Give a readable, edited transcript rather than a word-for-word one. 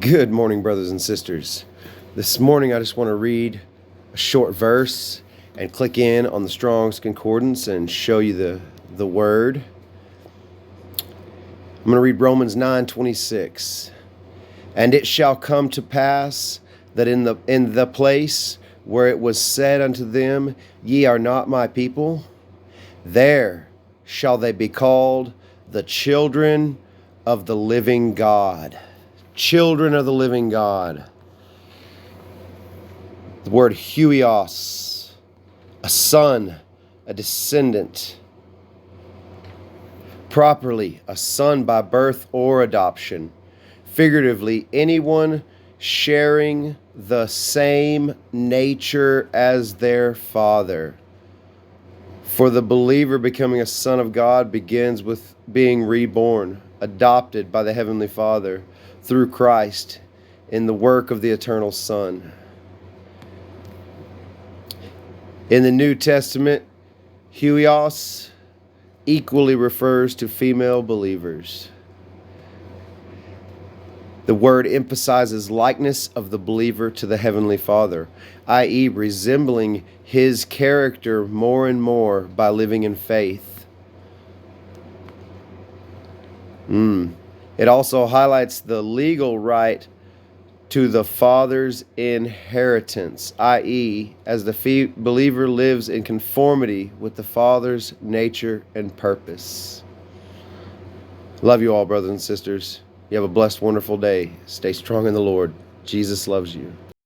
Good morning, brothers and sisters. This morning I just want to read a short verse and click in on the Strong's Concordance and show you the word. I'm going to read Romans 9:26. And it shall come to pass that in the place where it was said unto them, Ye are not my people, there shall they be called the children of the living God. Children of the living God. The word huios, a son, a descendant. Properly, a son by birth or adoption. Figuratively, anyone sharing the same nature as their father. For the believer, becoming a son of God begins with being reborn, adopted by the Heavenly Father through Christ in the work of the eternal Son. In the New Testament, huios equally refers to female believers. The word emphasizes likeness of the believer to the Heavenly Father, i.e., resembling His character more and more by living in faith. It also highlights the legal right to the Father's inheritance, i.e., as the believer lives in conformity with the Father's nature and purpose. Love you all, brothers and sisters. You have a blessed, wonderful day. Stay strong in the Lord. Jesus loves you.